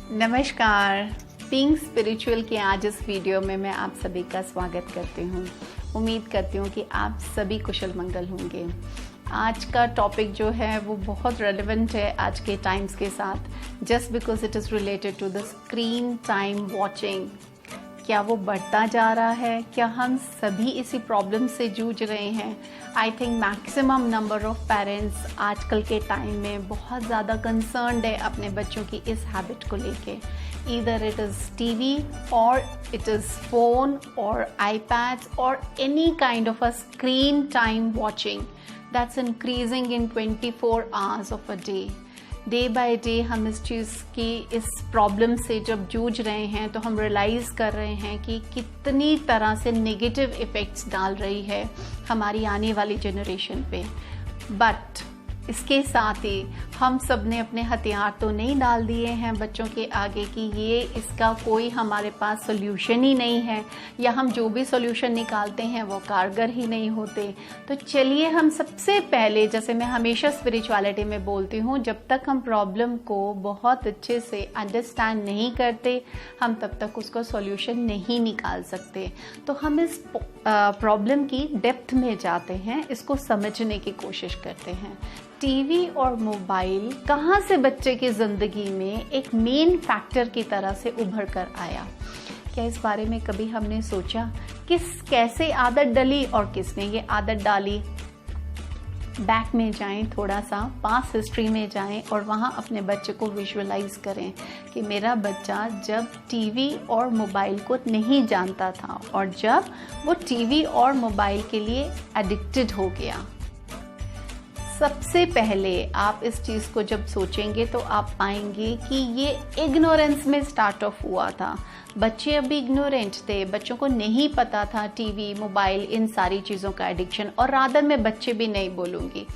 नमस्कार। Being spiritual के आज इस वीडियो में मैं आप सभी का स्वागत करती हूँ। उम्मीद करती हूँ कि आप सभी कुशल मंगल होंगे। आज का टॉपिक जो है वो बहुत रेलेवेंट है आज के टाइम्स के साथ, just because it is related to the screen time watching. क्या वो बढ़ता जा रहा है? क्या हम सभी इसी प्रॉब्लम से जूझ रहे हैं? I think maximum number of parents आजकल के टाइम में बहुत ज़्यादा कंसर्न्ड है अपने बच्चों की इस हैबिट को लेके। ईदर इट इज़ टीवी और इट इज़ फ़ोन और आईपैड्स और any kind of a screen time watching that's increasing in 24 hours of a day. Day by day हम इस चीज़ की इस प्रॉब्लम से जब जूझ रहे हैं तो हम रियलाइज़ कर रहे हैं कि कितनी तरह से नेगेटिव इफ़ेक्ट्स डाल रही है हमारी आने वाली जनरेशन पे। बट इसके साथ ही हम सब ने अपने हथियार तो नहीं डाल दिए हैं बच्चों के आगे कि ये इसका कोई हमारे पास सोल्यूशन ही नहीं है, या हम जो भी सोल्यूशन निकालते हैं वो कारगर ही नहीं होते। तो चलिए हम सबसे पहले, जैसे मैं हमेशा स्पिरिचुअलिटी में बोलती हूँ, जब तक हम प्रॉब्लम को बहुत अच्छे से अंडरस्टैंड नहीं करते हम तब तक उसका सोल्यूशन नहीं निकाल सकते। तो हम इस प्रॉब्लम की डेप्थ में जाते हैं, इसको समझने की कोशिश करते हैं। टीवी और मोबाइल कहाँ से बच्चे की ज़िंदगी में एक मेन फैक्टर की तरह से उभर कर आया? क्या इस बारे में कभी हमने सोचा कैसे आदत डली और किसने ये आदत डाली? बैक में जाएं, थोड़ा सा पास्ट हिस्ट्री में जाएं और वहाँ अपने बच्चे को विजुअलाइज करें कि मेरा बच्चा जब टीवी और मोबाइल को नहीं जानता था और जब वो टीवी और मोबाइल के लिए एडिक्टेड हो गया। सबसे पहले आप इस चीज़ को जब सोचेंगे तो आप पाएंगे कि ये इग्नोरेंस में स्टार्ट ऑफ हुआ था। बच्चे अभी इग्नोरेंट थे, बच्चों को नहीं पता था टीवी मोबाइल इन सारी चीज़ों का एडिक्शन। और रादर मैं बच्चे भी नहीं बोलूँगी,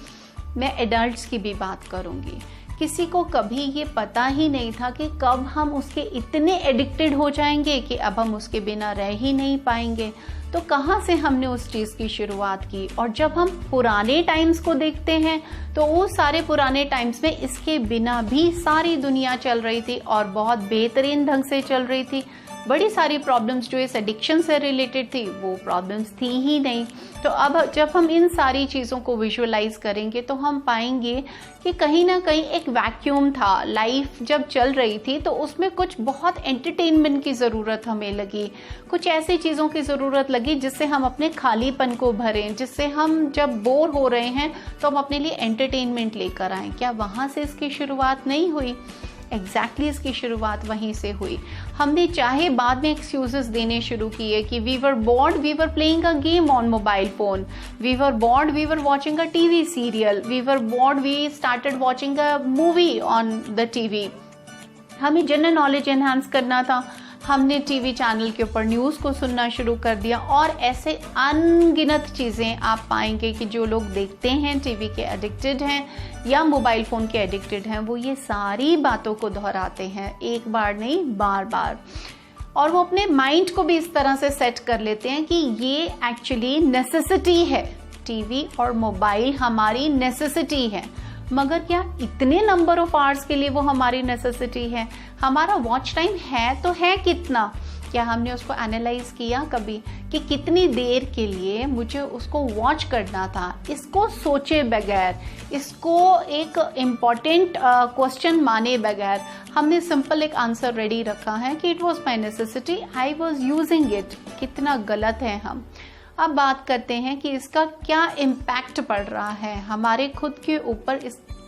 मैं एडल्ट्स की भी बात करूँगी। किसी को कभी ये पता ही नहीं था कि कब हम उसके इतने एडिक्टेड हो जाएंगे कि अब हम उसके बिना रह ही नहीं पाएंगे। तो कहाँ से हमने उस चीज़ की शुरुआत की? और जब हम पुराने टाइम्स को देखते हैं तो वो सारे पुराने टाइम्स में इसके बिना भी सारी दुनिया चल रही थी और बहुत बेहतरीन ढंग से चल रही थी। बड़ी सारी प्रॉब्लम्स जो इस एडिक्शन से रिलेटेड थी वो प्रॉब्लम्स थी ही नहीं। तो अब जब हम इन सारी चीज़ों को विजुअलाइज करेंगे तो हम पाएंगे कि कहीं ना कहीं एक वैक्यूम था। लाइफ जब चल रही थी तो उसमें कुछ बहुत एंटरटेनमेंट की ज़रूरत हमें लगी, कुछ ऐसी चीज़ों की ज़रूरत लगी जिससे हम अपने खालीपन को भरें, जिससे हम जब बोर हो रहे हैं तो हम अपने लिए एंटरटेनमेंट लेकर आएँ। क्या वहाँ से इसकी शुरुआत नहीं हुई? एग्जैक्टली इसकी शुरुआत वहीं से हुई। हमने चाहे बाद में एक्सक्यूजेस देने शुरू किए कि we were bored, we were playing a game on mobile phone, we were bored, we were watching a TV serial, we were bored, we started watching a movie on the TV. हमें general knowledge enhance करना था, हमने TV channel के ऊपर news को सुनना शुरू कर दिया। और ऐसे अनगिनत चीज़ें आप पाएंगे कि जो लोग देखते हैं टीवी के एडिक्टेड हैं या मोबाइल फ़ोन के एडिक्टेड हैं, वो ये सारी बातों को दोहराते हैं, एक बार नहीं बार बार। और वो अपने माइंड को भी इस तरह से सेट कर लेते हैं कि ये एक्चुअली नेसेसिटी है, टीवी और मोबाइल हमारी नेसेसिटी है। मगर क्या इतने नंबर ऑफ आवर्स के लिए वो हमारी नेसेसिटी है? हमारा वॉच टाइम है तो है कितना? क्या हमने उसको एनालाइज किया कभी कि कितनी देर के लिए मुझे उसको वॉच करना था? इसको सोचे बगैर, इसको एक इम्पॉर्टेंट क्वेश्चन माने बगैर हमने सिंपल एक आंसर रेडी रखा है कि it was my necessity, I was using it. कितना गलत है हम। अब बात करते हैं कि इसका क्या इम्पैक्ट पड़ रहा है हमारे खुद के ऊपर।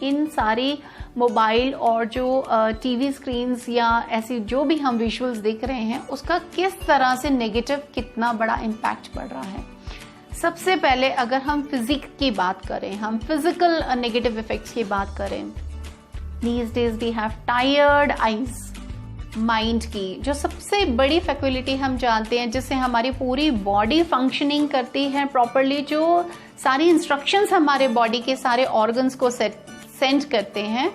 इन सारी मोबाइल और जो टीवी स्क्रीन्स या ऐसी जो भी हम विजुअल्स देख रहे हैं उसका किस तरह से नेगेटिव कितना बड़ा इम्पैक्ट पड़ रहा है। सबसे पहले अगर हम फिजिक की बात करें, हम फिजिकल नेगेटिव इफेक्ट्स की बात करें, these days we have tired eyes. Mind की जो सबसे बड़ी फैकल्टी हम जानते हैं जिससे हमारी पूरी बॉडी फंक्शनिंग करती है प्रॉपरली, जो सारी इंस्ट्रक्शंस हमारे बॉडी के सारे ऑर्गन्स को सेंड करते हैं,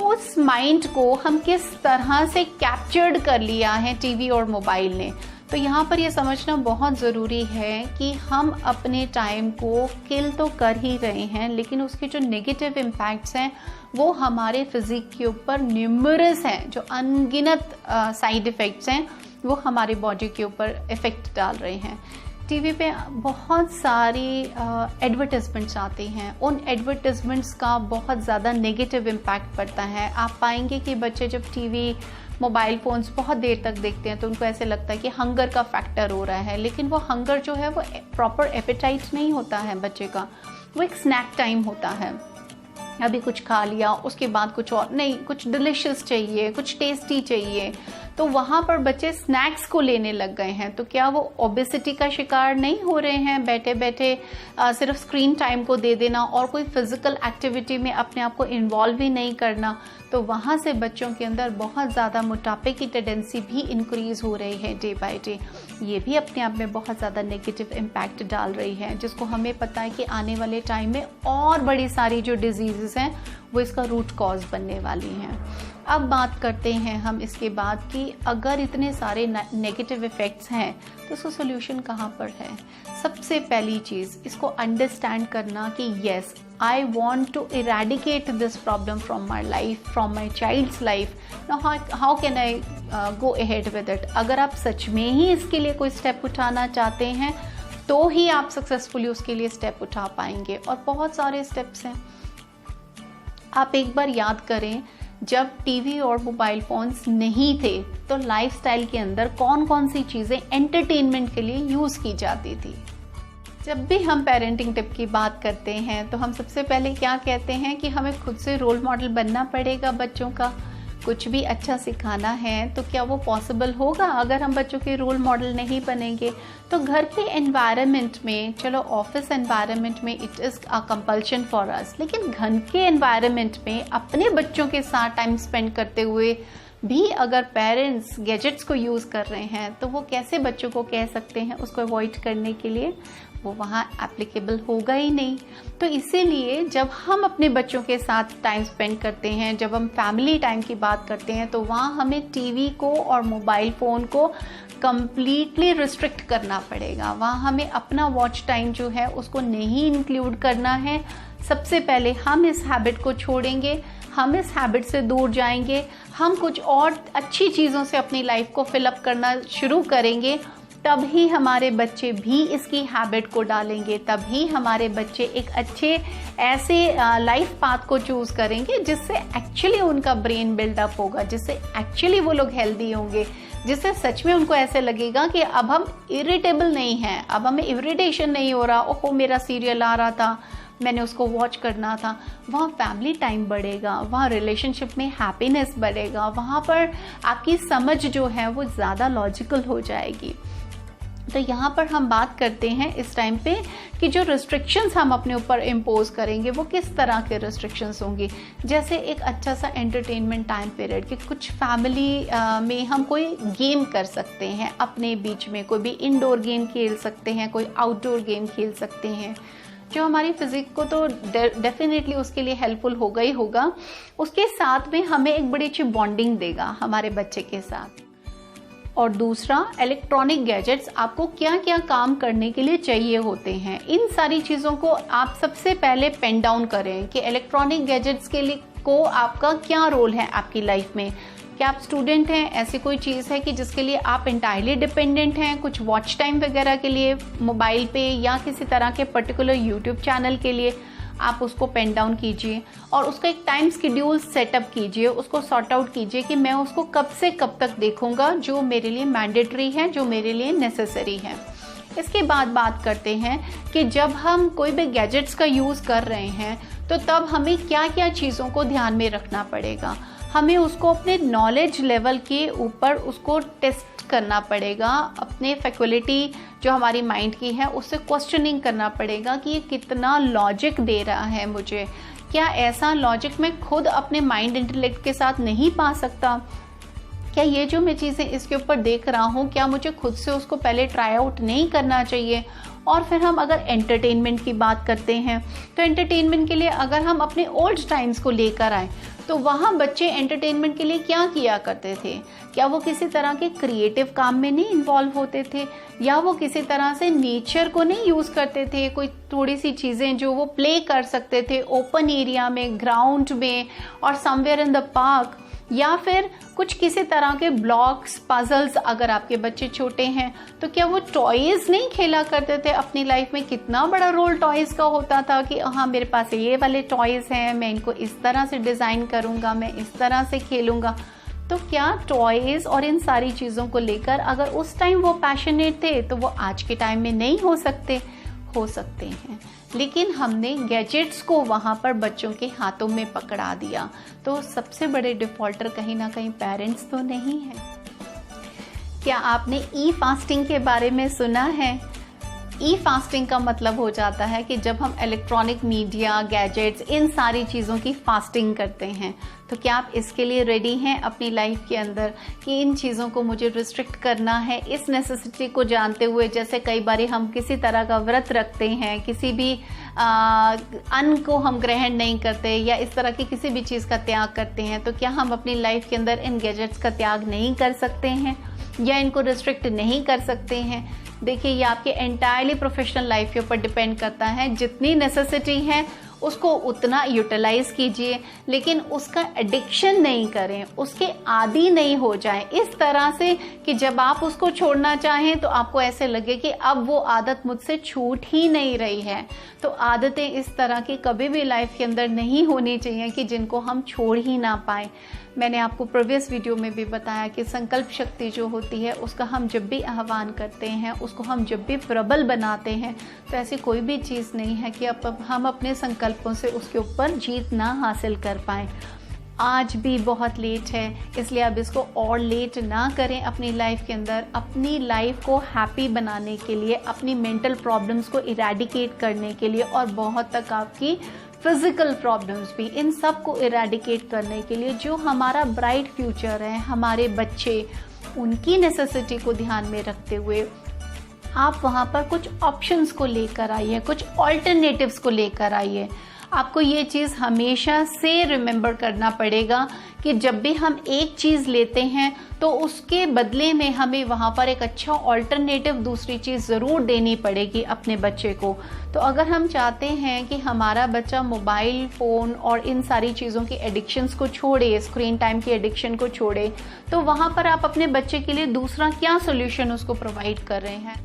उस माइंड को हम किस तरह से कैप्चर्ड कर लिया है टीवी और मोबाइल ने। तो यहाँ पर ये समझना बहुत ज़रूरी है कि हम अपने टाइम को किल तो कर ही रहे हैं, लेकिन उसके जो नेगेटिव इम्पैक्ट्स हैं वो हमारे फिज़िक के ऊपर न्यूमरस हैं। जो अनगिनत साइड इफ़ेक्ट्स हैं वो हमारी बॉडी के ऊपर इफ़ेक्ट डाल रहे हैं। टीवी पे बहुत सारी एडवर्टाइजमेंट्स आती हैं, उन एडवर्टाइजमेंट्स का बहुत ज़्यादा नेगेटिव इम्पैक्ट पड़ता है। आप पाएंगे कि बच्चे जब टीवी मोबाइल फ़ोन्स बहुत देर तक देखते हैं तो उनको ऐसे लगता है कि हंगर का फैक्टर हो रहा है, लेकिन वो हंगर जो है वो प्रॉपर एपेटाइट नहीं होता है बच्चे का, वो एक स्नैक टाइम होता है। अभी कुछ खा लिया, उसके बाद कुछ और नहीं, कुछ डिलिशियस चाहिए, कुछ टेस्टी चाहिए, तो वहाँ पर बच्चे स्नैक्स को लेने लग गए हैं। तो क्या वो ओबेसिटी का शिकार नहीं हो रहे हैं? बैठे बैठे सिर्फ स्क्रीन टाइम को दे देना और कोई फिजिकल एक्टिविटी में अपने आप को इन्वॉल्व ही नहीं करना, तो वहाँ से बच्चों के अंदर बहुत ज़्यादा मोटापे की टेंडेंसी भी इंक्रीज़ हो रही है डे बाय डे। ये भी अपने आप में बहुत ज़्यादा नेगेटिव इम्पैक्ट डाल रही है, जिसको हमें पता है कि आने वाले टाइम में और बड़ी सारी जो डिजीज़ हैं वो इसका रूट कॉज बनने वाली हैं। अब बात करते हैं हम इसके बाद कि अगर इतने सारे नेगेटिव इफ़ेक्ट्स हैं तो उसका सोल्यूशन कहाँ पर है। सबसे पहली चीज़ इसको अंडरस्टैंड करना कि yes, I want to eradicate this problem from my life, from my child's life. Now how can I go ahead with it? अगर आप सच में ही इसके लिए कोई स्टेप उठाना चाहते हैं तो ही आप सक्सेसफुली उसके लिए स्टेप उठा पाएंगे, और बहुत सारे स्टेप्स हैं। आप एक बार याद करें, जब टीवी और मोबाइल फ़ोन्स नहीं थे तो लाइफस्टाइल के अंदर कौन कौन सी चीज़ें एंटरटेनमेंट के लिए यूज़ की जाती थी। जब भी हम पेरेंटिंग टिप की बात करते हैं तो हम सबसे पहले क्या कहते हैं कि हमें खुद से रोल मॉडल बनना पड़ेगा बच्चों का। कुछ भी अच्छा सिखाना है तो क्या वो पॉसिबल होगा अगर हम बच्चों के रोल मॉडल नहीं बनेंगे? तो घर के एनवायरनमेंट में, चलो ऑफिस एनवायरनमेंट में it is a compulsion for us, लेकिन घर के एनवायरनमेंट में अपने बच्चों के साथ टाइम स्पेंड करते हुए भी अगर पेरेंट्स गैजेट्स को यूज़ कर रहे हैं तो वो कैसे बच्चों को कह सकते हैं उसको अवॉइड करने के लिए? वो वहाँ एप्लीकेबल होगा ही नहीं। तो इसीलिए जब हम अपने बच्चों के साथ टाइम स्पेंड करते हैं, जब हम फैमिली टाइम की बात करते हैं, तो वहाँ हमें टीवी को और मोबाइल फ़ोन को कम्प्लीटली रिस्ट्रिक्ट करना पड़ेगा। वहाँ हमें अपना वॉच टाइम जो है उसको नहीं इंक्लूड करना है। सबसे पहले हम इस हैबिट को छोड़ेंगे, हम इस हैबिट से दूर जाएंगे, हम कुछ और अच्छी चीज़ों से अपनी लाइफ को फिलअप करना शुरू करेंगे, तभी हमारे बच्चे भी इसकी हैबिट को डालेंगे, तभी हमारे बच्चे एक अच्छे ऐसे लाइफ पाथ को चूज़ करेंगे जिससे एक्चुअली उनका ब्रेन बिल्डअप होगा, जिससे एक्चुअली वो लोग हेल्दी होंगे, जिससे सच में उनको ऐसे लगेगा कि अब हम इरिटेबल नहीं हैं, अब हमें इरिटेशन नहीं हो रहा, ओहो मेरा सीरियल आ रहा था, मैंने उसको वॉच करना था। वहाँ फैमिली टाइम बढ़ेगा, वहाँ रिलेशनशिप में हैप्पीनेस बढ़ेगा, वहाँ पर आपकी समझ जो है वो ज़्यादा लॉजिकल हो जाएगी। तो यहाँ पर हम बात करते हैं इस टाइम पे कि जो रिस्ट्रिक्शंस हम अपने ऊपर इम्पोज करेंगे वो किस तरह के रिस्ट्रिक्शंस होंगी। जैसे एक अच्छा सा एंटरटेनमेंट टाइम पीरियड कि कुछ फैमिली में हम कोई गेम कर सकते हैं अपने बीच में, कोई भी इंडोर गेम खेल सकते हैं, कोई आउटडोर गेम खेल सकते हैं, जो हमारी फिजिक को तो डेफिनेटली उसके लिए हेल्पफुल होगा ही होगा, उसके साथ में हमें एक बड़ी अच्छी बॉन्डिंग देगा हमारे बच्चे के साथ। और दूसरा, इलेक्ट्रॉनिक गैजेट्स आपको क्या क्या काम करने के लिए चाहिए होते हैं, इन सारी चीज़ों को आप सबसे पहले पेन डाउन करें कि इलेक्ट्रॉनिक गैजेट्स के लिए को आपका क्या रोल है आपकी लाइफ में। क्या आप स्टूडेंट हैं, ऐसी कोई चीज़ है कि जिसके लिए आप इंटायरली डिपेंडेंट हैं, कुछ वॉच टाइम वगैरह के लिए मोबाइल पे या किसी तरह के पर्टिकुलर यूट्यूब चैनल के लिए, आप उसको पेन डाउन कीजिए और उसका एक टाइम शेड्यूल सेटअप कीजिए, उसको सॉर्ट आउट कीजिए कि मैं उसको कब से कब तक देखूंगा, जो मेरे लिए मैंडेटरी है, जो मेरे लिए नेसेसरी है। इसके बाद बात करते हैं कि जब हम कोई भी गैजेट्स का यूज़ कर रहे हैं तो तब हमें क्या क्या चीज़ों को ध्यान में रखना पड़ेगा। हमें उसको अपने नॉलेज लेवल के ऊपर उसको टेस्ट करना पड़ेगा, अपने फैकल्टी जो हमारी माइंड की है उससे क्वेश्चनिंग करना पड़ेगा कि ये कितना लॉजिक दे रहा है मुझे, क्या ऐसा लॉजिक मैं खुद अपने माइंड इंटेलेक्ट के साथ नहीं पा सकता, क्या ये जो मैं चीज़ें इसके ऊपर देख रहा हूँ क्या मुझे खुद से उसको पहले ट्राई आउट नहीं करना चाहिए। और फिर हम अगर एंटरटेनमेंट की बात करते हैं तो एंटरटेनमेंट के लिए अगर हम अपने ओल्ड टाइम्स को लेकर आए तो वहाँ बच्चे एंटरटेनमेंट के लिए क्या किया करते थे? क्या वो किसी तरह के क्रिएटिव काम में नहीं इन्वॉल्व होते थे, या वो किसी तरह से नेचर को नहीं यूज़ करते थे? कोई थोड़ी सी चीज़ें जो वो प्ले कर सकते थे ओपन एरिया में, ग्राउंड में, और समवेयर इन द पार्क, या फिर कुछ किसी तरह के ब्लॉक्स, पजल्स, अगर आपके बच्चे छोटे हैं तो क्या वो टॉयज़ नहीं खेला करते थे अपनी लाइफ में? कितना बड़ा रोल टॉयज़ का होता था कि हाँ मेरे पास ये वाले टॉयज़ हैं, मैं इनको इस तरह से डिज़ाइन करूँगा, मैं इस तरह से खेलूँगा। तो क्या टॉयज़ और इन सारी चीज़ों को लेकर अगर उस टाइम वो पैशनेट थे तो वो आज के टाइम में नहीं हो सकते? हो सकते हैं, लेकिन हमने गैजेट्स को वहाँ पर बच्चों के हाथों में पकड़ा दिया। तो सबसे बड़े डिफ़ॉल्टर कहीं ना कहीं पेरेंट्स तो नहीं हैं। क्या आपने ई फास्टिंग के बारे में सुना है? ई फास्टिंग का मतलब हो जाता है कि जब हम इलेक्ट्रॉनिक मीडिया, गैजेट्स, इन सारी चीज़ों की फास्टिंग करते हैं। तो क्या आप इसके लिए रेडी हैं अपनी लाइफ के अंदर कि इन चीज़ों को मुझे रिस्ट्रिक्ट करना है, इस नेसेसिटी को जानते हुए? जैसे कई बार हम किसी तरह का व्रत रखते हैं, किसी भी अन्न को हम ग्रहण नहीं करते, या इस तरह की किसी भी चीज़ का त्याग करते हैं, तो क्या हम अपनी लाइफ के अंदर इन गैजेट्स का त्याग नहीं कर सकते हैं या इनको रिस्ट्रिक्ट नहीं कर सकते हैं? देखिए, ये आपके एंटायरली प्रोफेशनल लाइफ के ऊपर डिपेंड करता है। जितनी नेसेसिटी है उसको उतना यूटिलाइज कीजिए, लेकिन उसका एडिक्शन नहीं करें, उसके आदी नहीं हो जाएं इस तरह से कि जब आप उसको छोड़ना चाहें तो आपको ऐसे लगे कि अब वो आदत मुझसे छूट ही नहीं रही है। तो आदतें इस तरह की कभी भी लाइफ के अंदर नहीं होनी चाहिए कि जिनको हम छोड़ ही ना पाएं। मैंने आपको प्रीवियस वीडियो में भी बताया कि संकल्प शक्ति जो होती है उसका हम जब भी आह्वान करते हैं, उसको हम जब भी प्रबल बनाते हैं, तो ऐसी कोई भी चीज़ नहीं है कि अब हम अपने संकल्पों से उसके ऊपर जीत ना हासिल कर पाएँ। आज भी बहुत लेट है, इसलिए अब इसको और लेट ना करें अपनी लाइफ के अंदर। अपनी लाइफ को हैप्पी बनाने के लिए, अपनी मेंटल प्रॉब्लम्स को इरेडिकेट करने के लिए, और बहुत तक आपकी फिजिकल प्रॉब्लम्स भी, इन सब को इरेडिकेट करने के लिए जो हमारा ब्राइट फ्यूचर है, हमारे बच्चे, उनकी नेसेसिटी को ध्यान में रखते हुए आप वहाँ पर कुछ ऑप्शंस को लेकर आइए, कुछ ऑल्टरनेटिव्स को लेकर आइए। आपको ये चीज़ हमेशा से रिमेंबर करना पड़ेगा कि जब भी हम एक चीज़ लेते हैं तो उसके बदले में हमें वहाँ पर एक अच्छा ऑल्टरनेटिव दूसरी चीज़ ज़रूर देनी पड़ेगी अपने बच्चे को। तो अगर हम चाहते हैं कि हमारा बच्चा मोबाइल फ़ोन और इन सारी चीज़ों की एडिक्शंस को छोड़े, स्क्रीन टाइम की एडिक्शन को छोड़े, तो वहाँ पर आप अपने बच्चे के लिए दूसरा क्या सोल्यूशन उसको प्रोवाइड कर रहे हैं?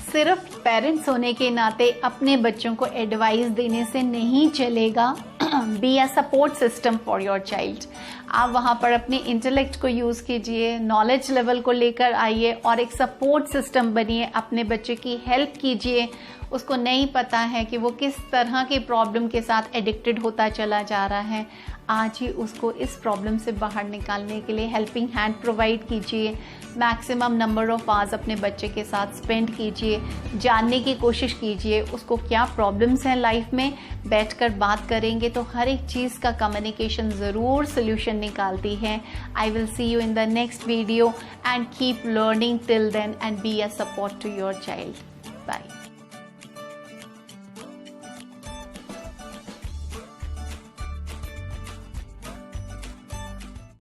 सिर्फ पेरेंट्स होने के नाते अपने बच्चों को एडवाइस देने से नहीं चलेगा। B a support system for your child. आप वहाँ पर अपने इंटेलेक्ट को यूज़ कीजिए, नॉलेज लेवल को लेकर आइए और एक सपोर्ट सिस्टम बनिए। अपने बच्चे की हेल्प कीजिए। उसको नहीं पता है कि वो किस तरह की प्रॉब्लम के साथ एडिक्टेड होता चला जा रहा है, आज ही उसको इस प्रॉब्लम से बाहर निकालने के लिए हेल्पिंग हैंड प्रोवाइड कीजिए। मैक्सिमम नंबर ऑफ आवर्स अपने बच्चे के साथ स्पेंड कीजिए। जानने की कोशिश कीजिए उसको क्या प्रॉब्लम्स हैं लाइफ में। बैठकर बात करेंगे तो हर एक चीज़ का कम्युनिकेशन ज़रूर सोल्यूशन निकालती है। I will see you in the next video and keep learning till then and be a support to your child. Bye.